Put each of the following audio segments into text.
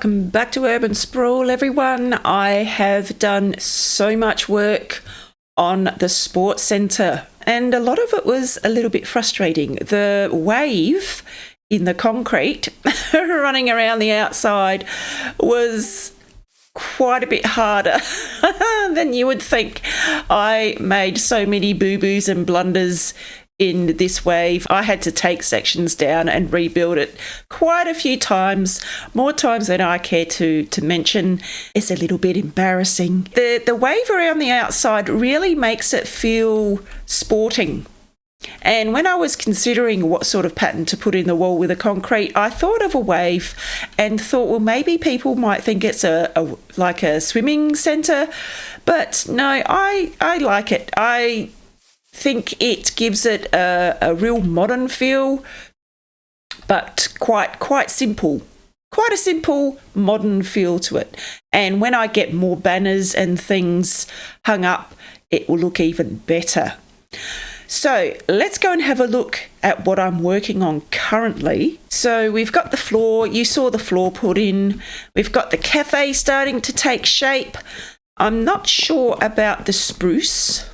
welcome back to Urban Sprawl, everyone. I have done so much work on the sports centre, and a lot of it was a little bit frustrating. The wave in the concrete running around the outside was quite a bit harder than you would think. I made so many boo-boos and blunders in this wave. I had to take sections down and rebuild it quite a few times, more times than I care to mention. It's a little bit embarrassing. The wave around the outside really makes it feel sporting. And when I was considering what sort of pattern to put in the wall with the concrete, I thought of a wave and thought, well, maybe people might think it's like a swimming centre. But no, I like it. I think it gives it a real modern feel, but quite simple. Quite a simple modern feel to it. And when I get more banners and things hung up, it will look even better. So let's go and have a look at what I'm working on currently. So we've got the floor. You saw the floor put in. We've got the cafe starting to take shape. I'm not sure about the spruce.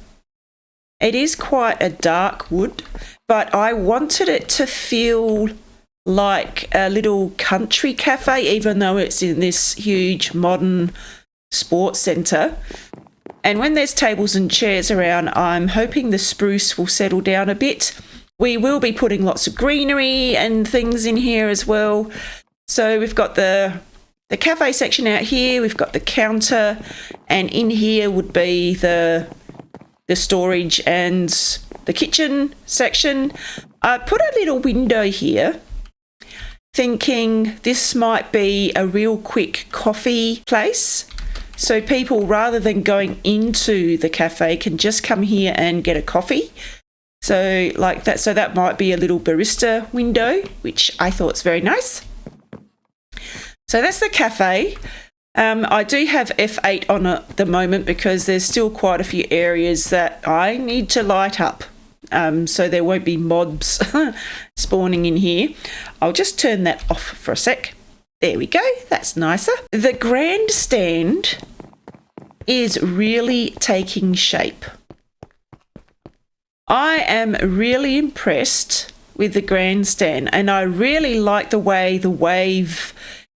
It is quite a dark wood, but I wanted it to feel like a little country cafe, even though it's in this huge modern sports centre. And when there's tables and chairs around, I'm hoping the spruce will settle down a bit. We will be putting lots of greenery and things in here as well. So we've got the cafe section out here, we've got the counter, and in here would be the storage and the kitchen section. I put a little window here, thinking this might be a real quick coffee place. So people, rather than going into the cafe, can just come here and get a coffee. So like that, so that might be a little barista window, which I thought is very nice. So that's the cafe. I do have F8 on at the moment because there's still quite a few areas that I need to light up. So there won't be mobs spawning in here. I'll just turn that off for a sec. There we go, that's nicer. The grandstand is really taking shape. I am really impressed with the grandstand, and I really like the way the wave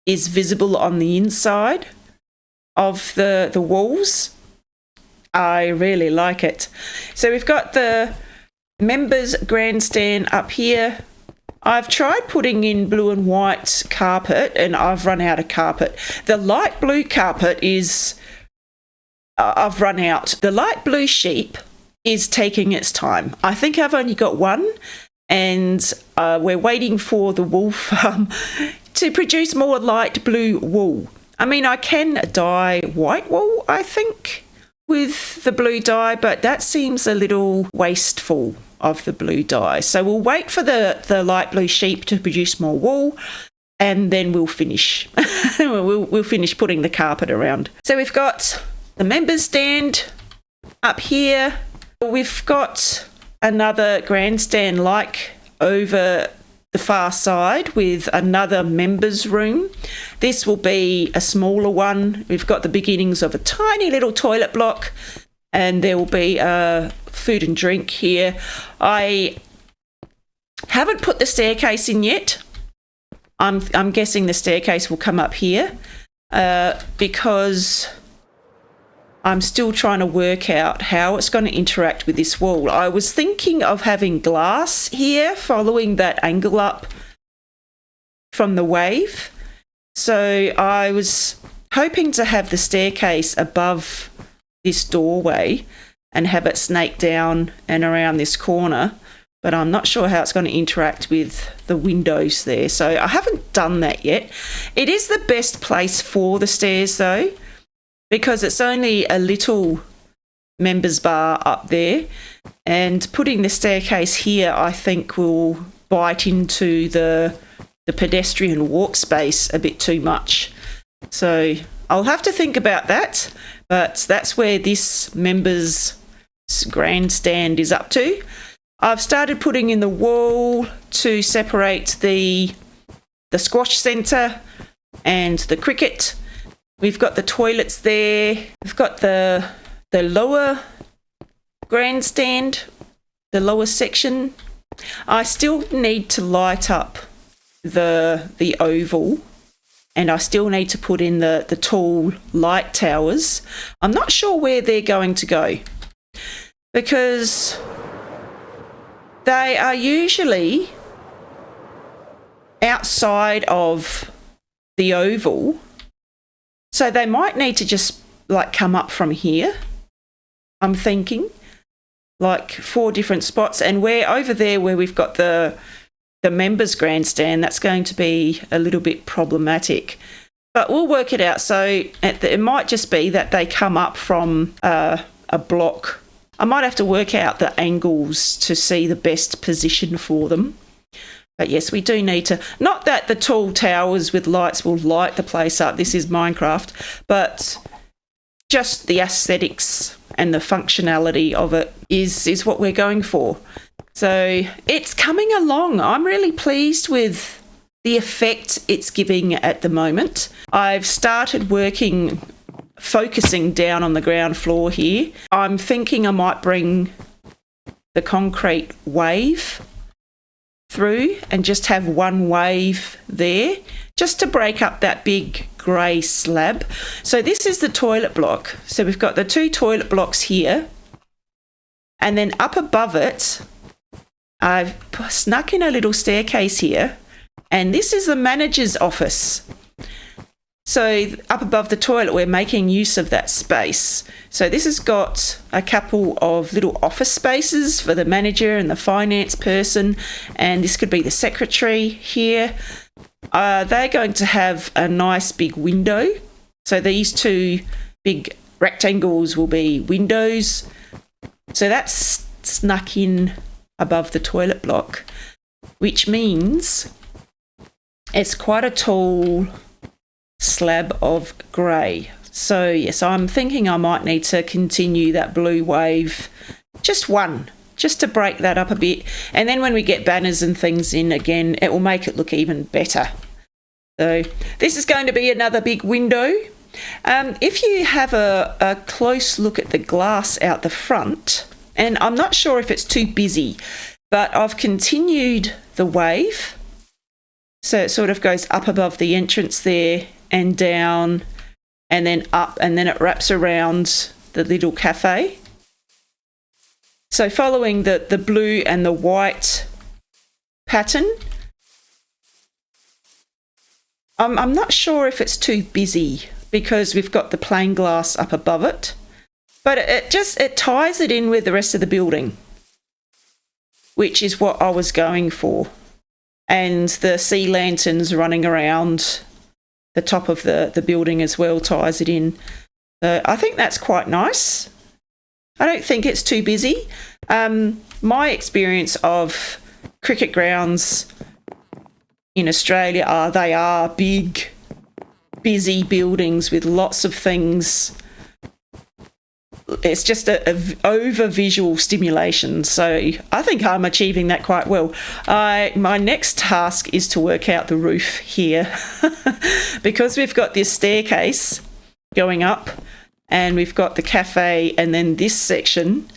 is visible on the inside of the walls. I really like it. So we've got the members grandstand up here. I've tried putting in blue and white carpet and I've run out of carpet. The light blue carpet is, I've run out. The light blue sheep is taking its time. I think I've only got one, and we're waiting for the wool farm to produce more light blue wool. I mean, I can dye white wool, I think, with the blue dye, but that seems a little wasteful of the blue dye. So we'll wait for the light blue sheep to produce more wool, and then we'll finish. we'll finish putting the carpet around. So we've got the members stand up here. We've got another grandstand like over the far side with another members room. This will be a smaller one. We've got the beginnings of a tiny little toilet block, and there will be food and drink here. I haven't put the staircase in yet. I'm guessing the staircase will come up here because I'm still trying to work out how it's going to interact with this wall. I was thinking of having glass here following that angle up from the wave. So I was hoping to have the staircase above this doorway and have it snake down and around this corner, but I'm not sure how it's going to interact with the windows there. So I haven't done that yet. It is the best place for the stairs though, because it's only a little members bar up there, and putting the staircase here I think will bite into the pedestrian walk space a bit too much. So I'll have to think about that, but that's where this members grandstand is up to. I've started putting in the wall to separate the squash centre and the cricket. We've got the toilets there. We've got the lower grandstand, the lower section. I still need to light up the oval, and I still need to put in the tall light towers. I'm not sure where they're going to go because they are usually outside of the oval, so they might need to just like come up from here. I'm thinking like 4 different spots, and we're over there where we've got the members grandstand. That's going to be a little bit problematic, but we'll work it out. So it might just be that they come up from a block. I might have to work out the angles to see the best position for them. But yes, we do need to, not that the tall towers with lights will light the place up, this is Minecraft, but just the aesthetics and the functionality of it is what we're going for. So it's coming along. I'm really pleased with the effect it's giving at the moment. I've started focusing down on the ground floor here. I'm thinking I might bring the concrete wave through and just have one wave there, just to break up that big grey slab. So this is the toilet block. So we've got the 2 toilet blocks here, and then up above it, I've snuck in a little staircase here, and this is the manager's office. So up above the toilet, we're making use of that space. So this has got a couple of little office spaces for the manager and the finance person, and this could be the secretary here. They're going to have a nice big window. So these 2 big rectangles will be windows. So that's snuck in above the toilet block, which means it's quite a tall slab of grey. So yes, I'm thinking I might need to continue that blue wave, just to break that up a bit, and then when we get banners and things in again, it will make it look even better. So this is going to be another big window. If you have a close look at the glass out the front, and I'm not sure if it's too busy, but I've continued the wave, so it sort of goes up above the entrance there and down and then up, and then it wraps around the little cafe. So following the blue and the white pattern. I'm not sure if it's too busy because we've got the plain glass up above it, but it ties it in with the rest of the building, which is what I was going for. And the sea lanterns running around the top of the building as well ties it in. I think that's quite nice. I don't think it's too busy. My experience of cricket grounds in Australia they are big, busy buildings with lots of things. It's just a over visual stimulation. So I think I'm achieving that quite well. My next task is to work out the roof here because we've got this staircase going up and we've got the cafe and then this section.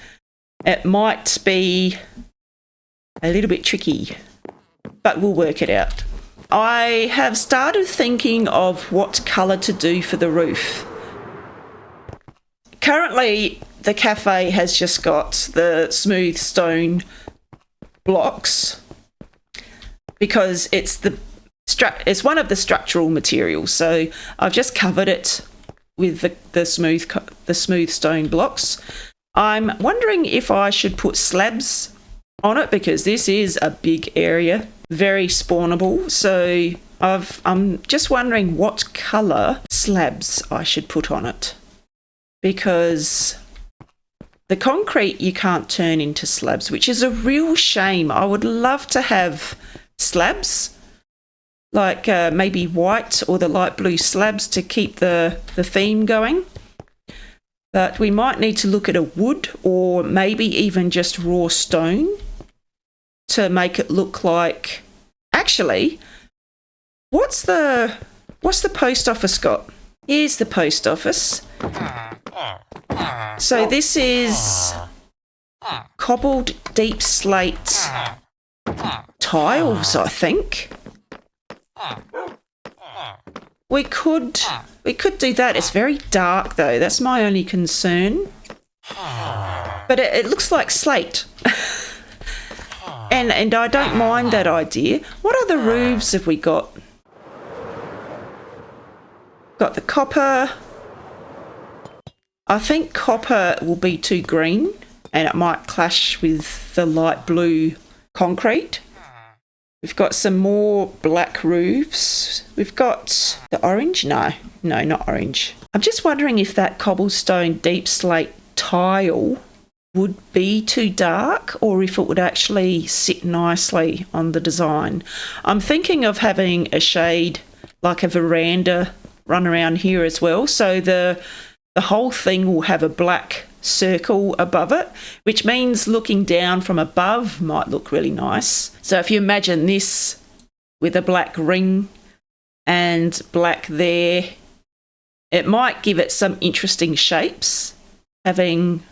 It might be a little bit tricky, but we'll work it out. I have started thinking of what colour to do for the roof. Currently, the cafe has just got the smooth stone blocks because it's one of the structural materials. So I've just covered it with the smooth stone blocks. I'm wondering if I should put slabs on it because this is a big area, very spawnable. So I'm just wondering what colour slabs I should put on it, because the concrete you can't turn into slabs, which is a real shame. I would love to have slabs, like maybe white or the light blue slabs to keep the theme going. But we might need to look at a wood or maybe even just raw stone to make it look like... Actually, what's the What's the post office got? Here's the post office. So this is cobbled deep slate tiles, I think. We could do that. It's very dark though. That's my only concern. But it looks like slate. and I don't mind that idea. What other roofs have we got? Got the copper. I think copper will be too green and it might clash with the light blue concrete. We've got some more black roofs. We've got the orange. No, not orange. I'm just wondering if that cobblestone deep slate tile would be too dark or if it would actually sit nicely on the design. I'm thinking of having a shade like a veranda run around here as well. So the whole thing will have a black circle above it, which means looking down from above might look really nice. So if you imagine this with a black ring and black there, it might give it some interesting shapes, having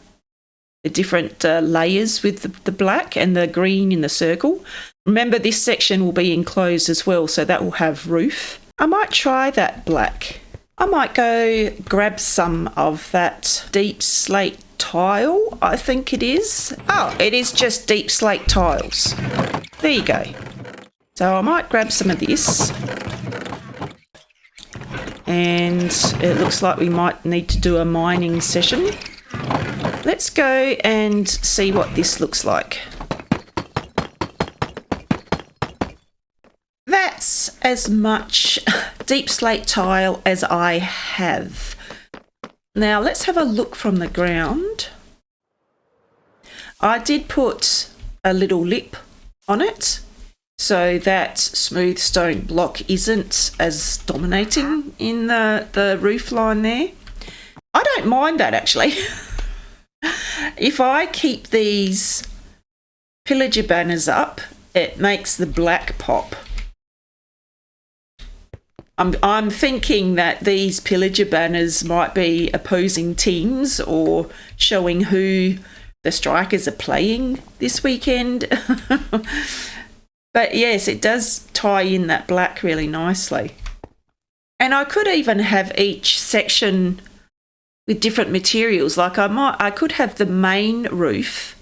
the different layers with the black and the green in the circle. Remember, this section will be enclosed as well, so that will have roof. I might try that black. I might go grab some of that deep slate tile, I think it is. Oh, it is just deep slate tiles. There you go. So I might grab some of this. And it looks like we might need to do a mining session. Let's go and see what this looks like. That's as much deep slate tile as I have. Now let's have a look from the ground. I did put a little lip on it so that smooth stone block isn't as dominating in the roof line there. I don't mind that actually. If I keep these pillager banners up, it makes the black pop. I'm thinking that these pillager banners might be opposing teams or showing who the strikers are playing this weekend. But yes, it does tie in that black really nicely. And I could even have each section with different materials. Like I could have the main roof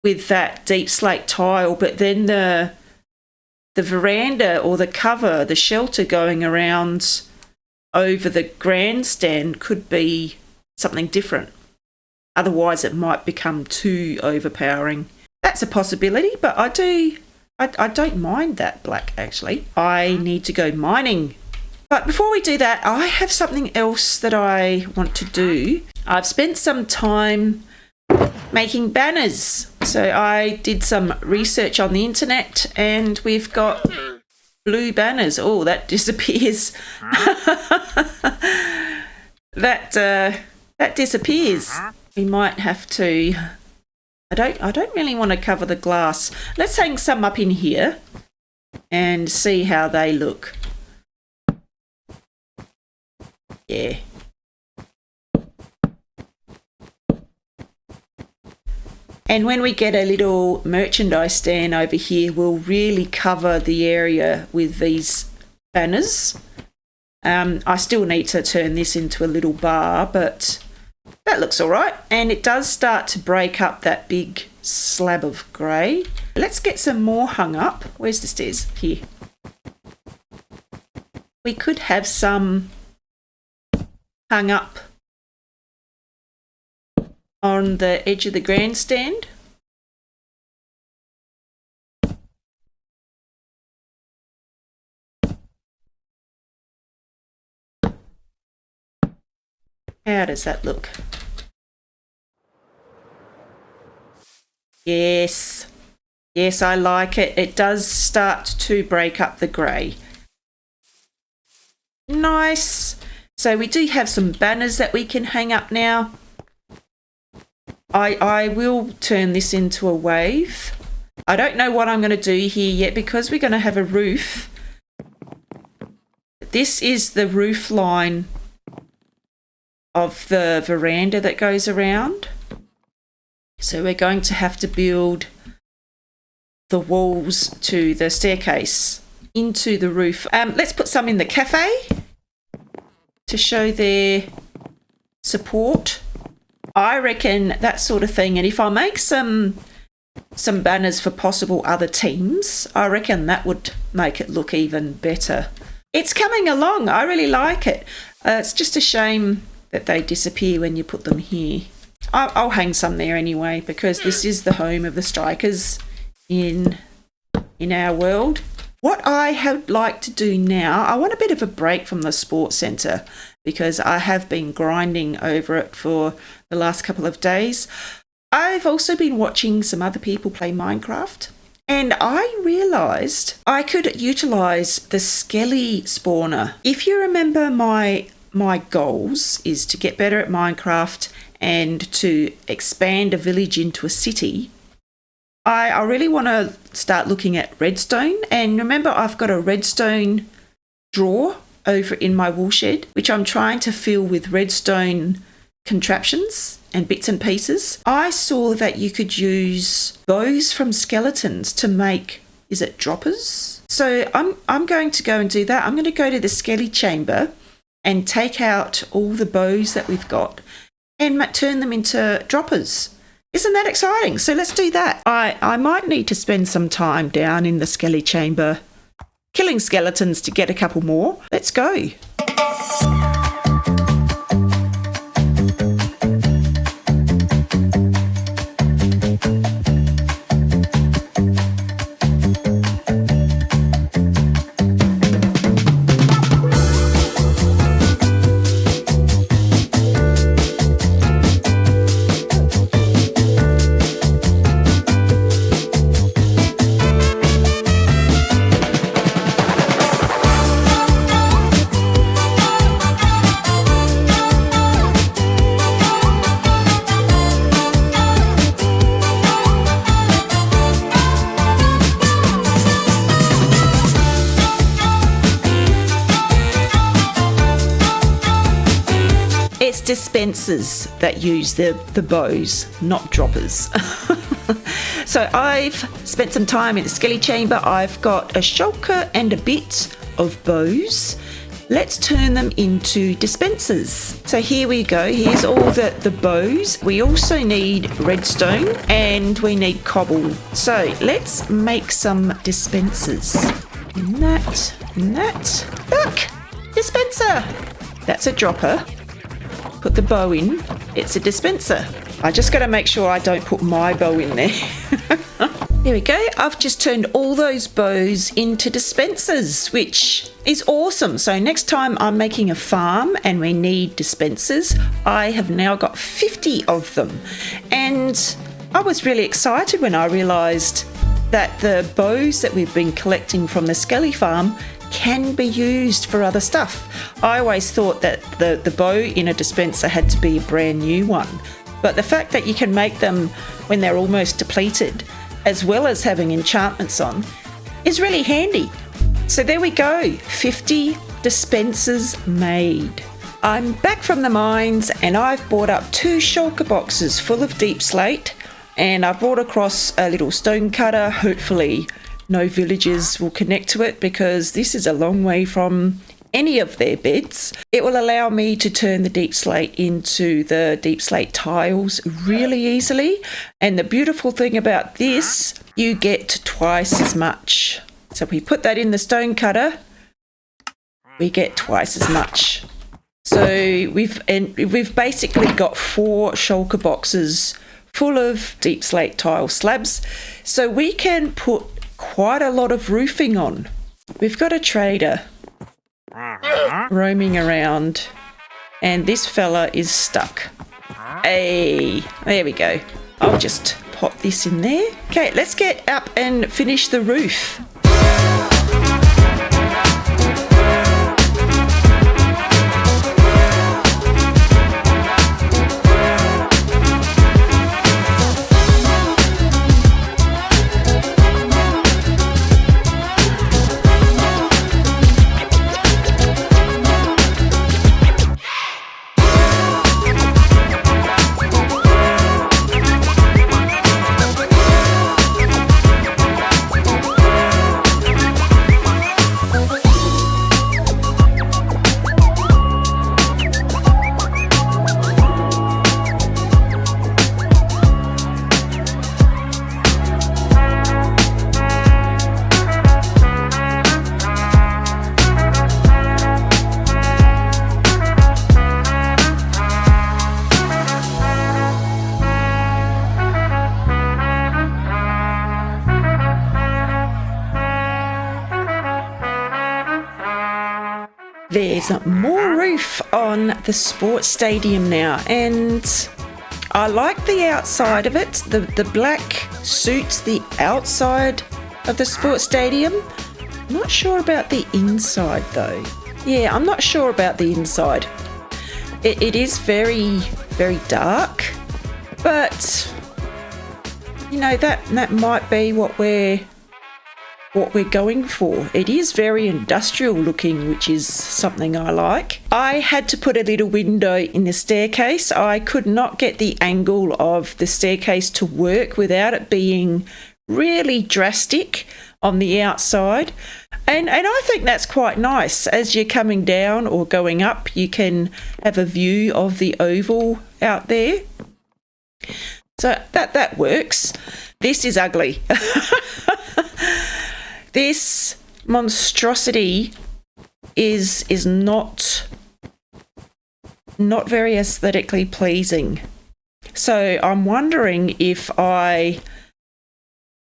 with that deep slate tile, but then the veranda or the cover, the shelter going around over the grandstand could be something different. Otherwise it might become too overpowering. That's a possibility, but I don't mind that black actually. I need to go mining. But before we do that, I have something else that I want to do. I've spent some time making banners. So I did some research on the internet and we've got blue banners. Oh, that disappears. That disappears. We might have to. I don't really want to cover the glass. Let's hang some up in here and see how they look. Yeah. And when we get a little merchandise stand over here, we'll really cover the area with these banners. I still need to turn this into a little bar, but that looks all right. And it does start to break up that big slab of grey. Let's get some more hung up. Where's the stairs? Here. We could have some hung up on the edge of the grandstand. How does that look? Yes. Yes, I like it. It does start to break up the grey. Nice. So we do have some banners that we can hang up now. I will turn this into a wave. I don't know what I'm going to do here yet because we're going to have a roof. this is the roof line of the veranda that goes around. So we're going to have to build the walls to the staircase into the roof. Let's put some in the cafe to show their support. I reckon that sort of thing. And if I make some banners for possible other teams, I reckon that would make it look even better. It's coming along. I really like it. It's just a shame that they disappear when you put them here. I'll hang some there anyway, because this is the home of the strikers in our world. What I would like to do now, I want a bit of a break from the sports centre, because I have been grinding over it for the last couple of days. I've also been watching some other people play Minecraft, and I realised I could utilise the Skelly spawner. If you remember, my goals is to get better at Minecraft and to expand a village into a city. I really want to start looking at redstone, and remember, I've got a redstone drawer over in my woolshed, which I'm trying to fill with redstone contraptions and bits and pieces. I saw that you could use bows from skeletons to make, is it droppers? So I'm going to go and do that. I'm going to go to the Skelly chamber and take out all the bows that we've got and turn them into droppers. Isn't that exciting? So let's do that. I might need to spend some time down in the Skelly chamber killing skeletons to get a couple more. Let's go. It's dispensers that use the bows, not droppers. So I've spent some time in the Skelly chamber. I've got a shulker and a bit of bows. Let's turn them into dispensers. So here we go. Here's all the bows. We also need redstone and we need cobble. So let's make some dispensers. And that, and that. Look, dispenser. That's a dropper. Put the bow in. It's a dispenser. I just got to make sure I don't put my bow in there. There we go. I've just turned all those bows into dispensers, which is awesome. So next time I'm making a farm and we need dispensers, I have now got 50 of them. And I was really excited when I realised that the bows that we've been collecting from the Skelly farm can be used for other stuff. I always thought that the bow in a dispenser had to be a brand new one. But the fact that you can make them when they're almost depleted, as well as having enchantments on, is really handy. So there we go, 50 dispensers made. I'm back from the mines and I've brought up 2 shulker boxes full of deep slate, and I've brought across a little stone cutter. Hopefully no villagers will connect to it because this is a long way from any of their beds. It will allow me to turn the deep slate into the deep slate tiles really easily. And the beautiful thing about this, you get twice as much. So if we put that in the stone cutter, we get twice as much. So we've basically got 4 shulker boxes full of deep slate tile slabs. So we can put quite a lot of roofing on. We've got a trader roaming around and this fella is stuck. Hey, there we go. I'll just pop this in there. Okay, let's get up and finish the roof. There's more roof on the sports stadium now, and I like the outside of it. The black suits the outside of the sports stadium. I'm not sure about the inside though. Yeah, I'm not sure about the inside. It is very, very dark, but you know, that might be what we're going for. It is very industrial looking, which is something I like. I had to put a little window in the staircase. I could not get the angle of the staircase to work without it being really drastic on the outside. And I think that's quite nice. As you're coming down or going up, you can have a view of the oval out there. So that works. This is ugly. This monstrosity is not very aesthetically pleasing. So I'm wondering if I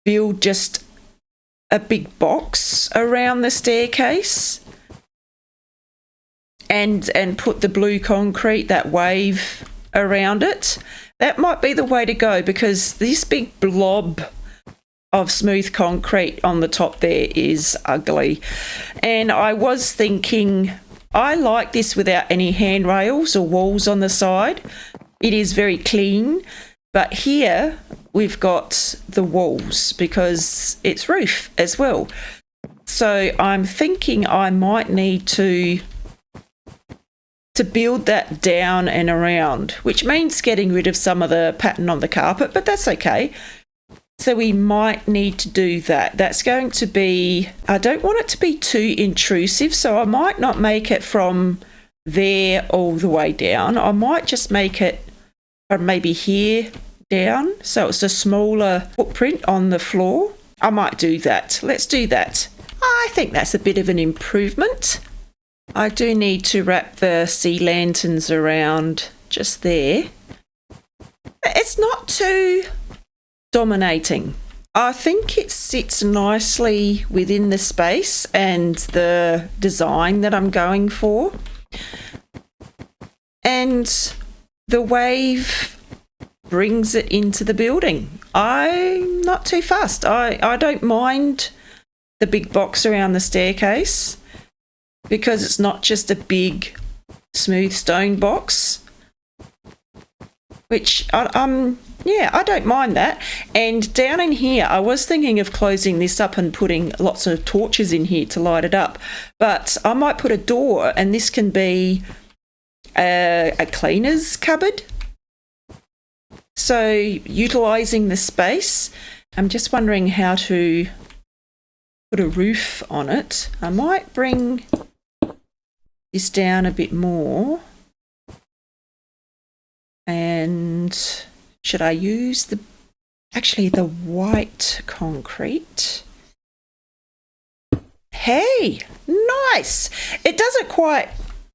build just a big box around the staircase and put the blue concrete, that wave around it. That might be the way to go, because this big blob of smooth concrete on the top there is ugly. And I was thinking, I like this without any handrails or walls on the side. It is very clean, but here we've got the walls because it's roof as well. So I'm thinking I might need to build that down and around, which means getting rid of some of the pattern on the carpet, but that's okay. So we might need to do that. That's going to be, I don't want it to be too intrusive, so I might not make it from there all the way down. I might just make it from maybe here down, so it's a smaller footprint on the floor. I might do that. Let's do that. I think that's a bit of an improvement. I do need to wrap the sea lanterns around just there. It's not too dominating. I think it sits nicely within the space and the design that I'm going for. And the wave brings it into the building. I'm not too fussed. I don't mind the big box around the staircase because it's not just a big smooth stone box, which I don't mind that. And down in here, I was thinking of closing this up and putting lots of torches in here to light it up, but I might put a door, and this can be a cleaner's cupboard. So utilising the space, I'm just wondering how to put a roof on it. I might bring this down a bit more. And should I use the white concrete? Hey, nice. It doesn't quite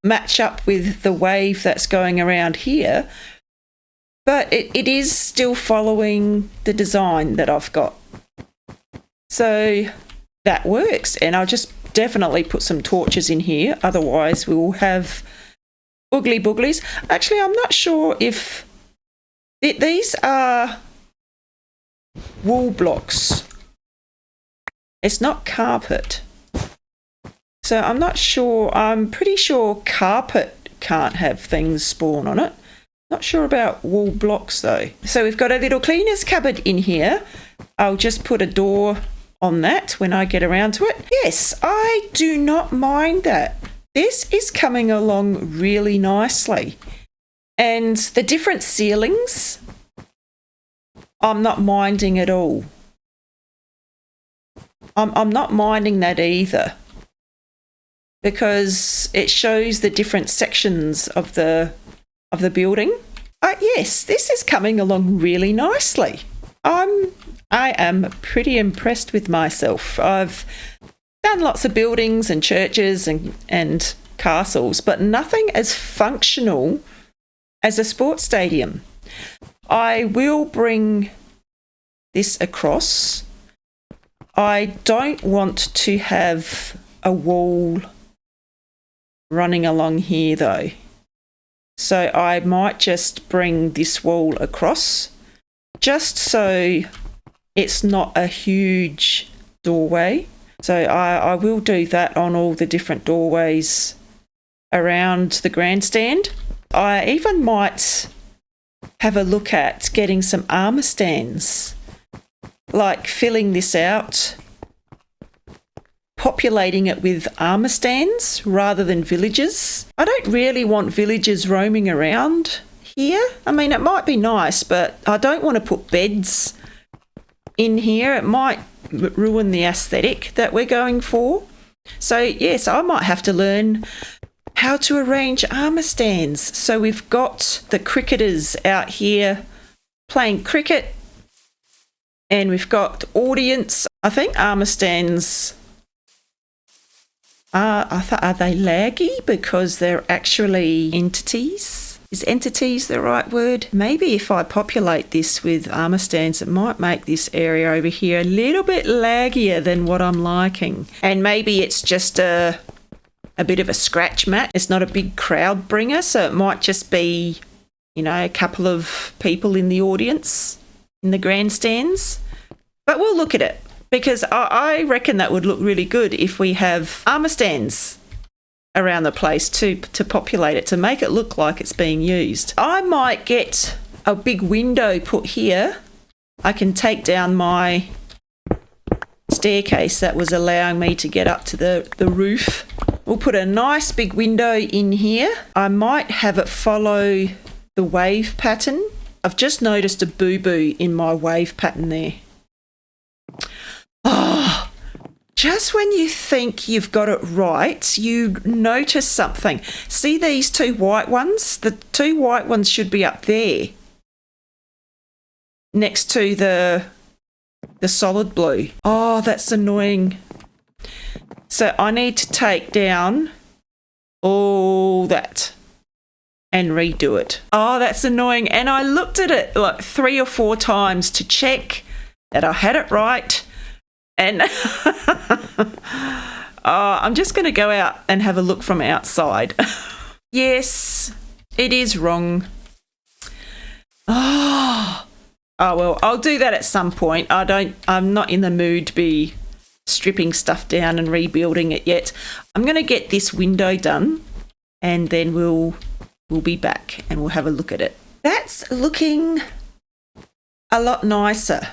match up with the wave that's going around here, but it is still following the design that I've got. So that works, and I'll just definitely put some torches in here, otherwise we will have oogly booglies. Actually, I'm not sure if these are wall blocks. It's not carpet. So I'm not sure. I'm pretty sure carpet can't have things spawn on it. Not sure about wall blocks though. So we've got a little cleaner's cupboard in here. I'll just put a door on that when I get around to it. Yes, I do not mind that. This is coming along really nicely. And the different ceilings, I'm not minding at all. I'm not minding that either, because it shows the different sections of the building. Yes, this is coming along really nicely. I am pretty impressed with myself. I've done lots of buildings and churches and castles, but nothing as functional as a sports stadium. I will bring this across. I don't want to have a wall running along here though. So I might just bring this wall across just so it's not a huge doorway. So I will do that on all the different doorways around the grandstand. I even might have a look at getting some armour stands, like filling this out, populating it with armour stands rather than villagers. I don't really want villagers roaming around here. I mean, it might be nice, but I don't want to put beds in here. It might ruin the aesthetic that we're going for. So yes, I might have to learn how to arrange armour stands. So we've got the cricketers out here playing cricket, and we've got audience. I think armour stands are they laggy because they're actually entities? Is entities the right word? Maybe if I populate this with armour stands, it might make this area over here a little bit laggier than what I'm liking. And maybe it's just a bit of a scratch mat. It's not a big crowd bringer, so it might just be, you know, a couple of people in the audience in the grandstands. But we'll look at it, because I reckon that would look really good if we have armour stands around the place to populate it, to make it look like it's being used. I might get a big window put here. I can take down my staircase that was allowing me to get up to the roof. We'll put a nice big window in here. I might have it follow the wave pattern. I've just noticed a boo-boo in my wave pattern there. Oh, just when you think you've got it right, you notice something. See these two white ones? The two white ones should be up there next to the solid blue. Oh, that's annoying. So I need to take down all that and redo it. Oh, that's annoying. And I looked at it like 3 or 4 times to check that I had it right. And I'm just going to go out and have a look from outside. Yes, it is wrong. Oh, well, I'll do that at some point. I'm not in the mood to be stripping stuff down and rebuilding it yet. I'm going to get this window done, and then we'll be back and we'll have a look at it. That's looking a lot nicer.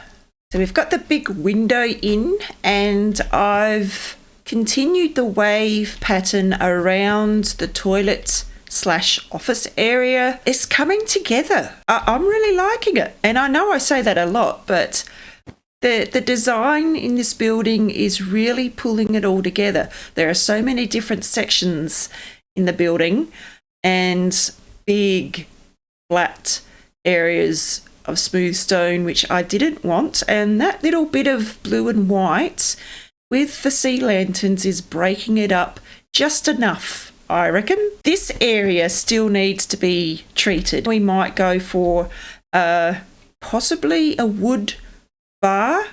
So we've got the big window in, and I've continued the wave pattern around the toilet/office area. It's coming together. I'm really liking it. And I know I say that a lot, but the design in this building is really pulling it all together. There are so many different sections in the building and big flat areas of smooth stone, which I didn't want, and that little bit of blue and white with the sea lanterns is breaking it up just enough, I reckon. This area still needs to be treated. We might go for possibly a wooden bar,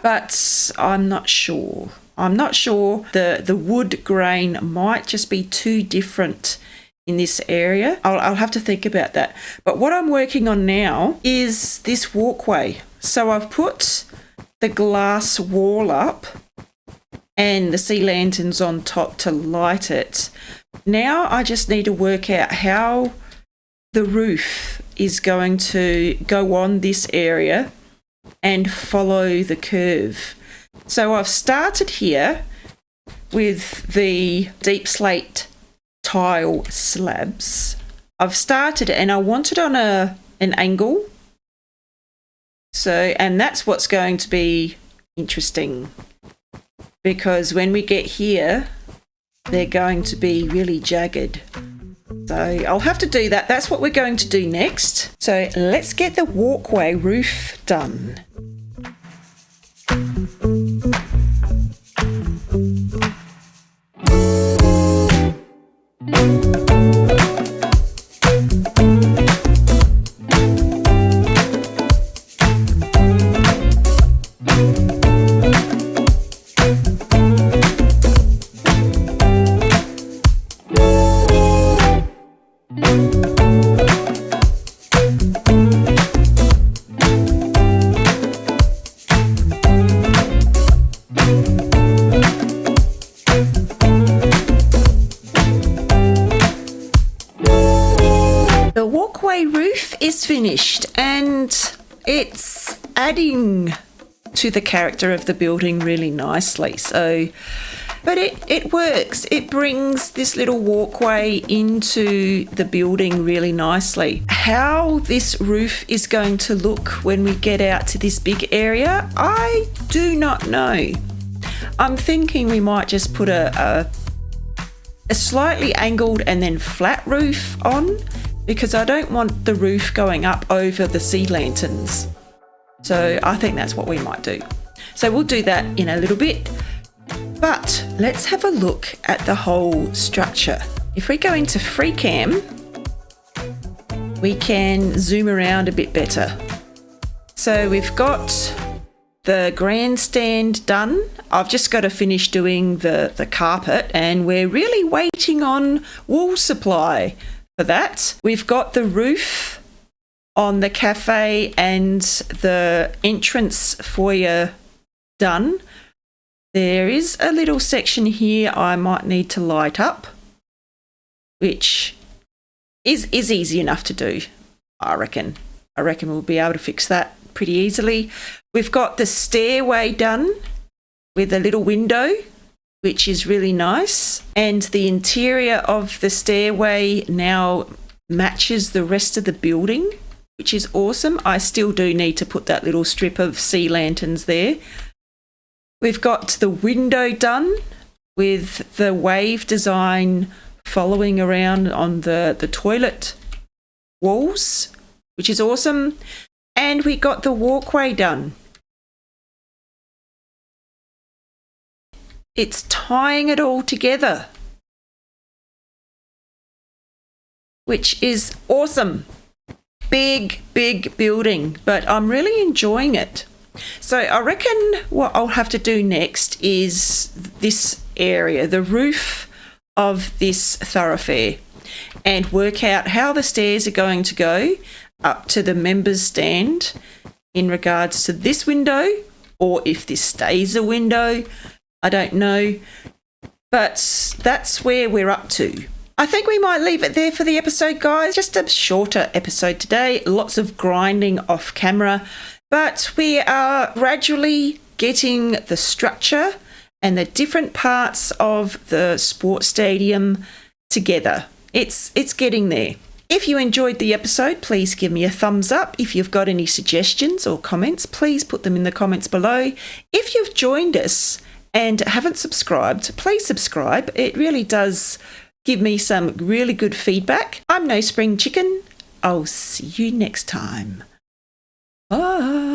but I'm not sure. The wood grain might just be too different in this area. I'll have to think about that. But what I'm working on now is this walkway. So I've put the glass wall up and the sea lanterns on top to light it. Now I just need to work out how the roof is going to go on this area and follow the curve. So I've started here with the deep slate tile slabs. I've started and I want it on an angle. So, and that's what's going to be interesting, because when we get here, they're going to be really jagged. So I'll have to do that. That's what we're going to do next. So let's get the walkway roof done. walkway roof is finished, and it's adding to the character of the building really nicely. So, but it works. It brings this little walkway into the building really nicely. How this roof is going to look when we get out to this big area, I do not know. I'm thinking we might just put a slightly angled and then flat roof on, because I don't want the roof going up over the sea lanterns. So I think that's what we might do. So we'll do that in a little bit. But let's have a look at the whole structure. If we go into free cam, we can zoom around a bit better. So we've got the grandstand done. I've just got to finish doing the carpet, and we're really waiting on wool supply for that. We've got the roof on the cafe and the entrance foyer done. There is a little section here I might need to light up, which is easy enough to do, I reckon. I reckon we'll be able to fix that pretty easily. We've got the stairway done with a little window, which is really nice. And the interior of the stairway now matches the rest of the building, which is awesome. I still do need to put that little strip of sea lanterns there. We've got the window done with the wave design following around on the toilet walls, which is awesome. And we got the walkway done. It's tying it all together, which is awesome. Big building, but I'm really enjoying it. So I reckon what I'll have to do next is this area, the roof of this thoroughfare, and work out how the stairs are going to go up to the members stand in regards to this window, or if this stays a window, I don't know. But that's where we're up to. I think we might leave it there for the episode, guys. Just a shorter episode today. Lots of grinding off camera. But we are gradually getting the structure and the different parts of the sports stadium together. It's getting there. If you enjoyed the episode, please give me a thumbs up. If you've got any suggestions or comments, please put them in the comments below. If you've joined us and haven't subscribed, please subscribe. It really does give me some really good feedback. I'm No Spring Chicken. I'll see you next time. Bye.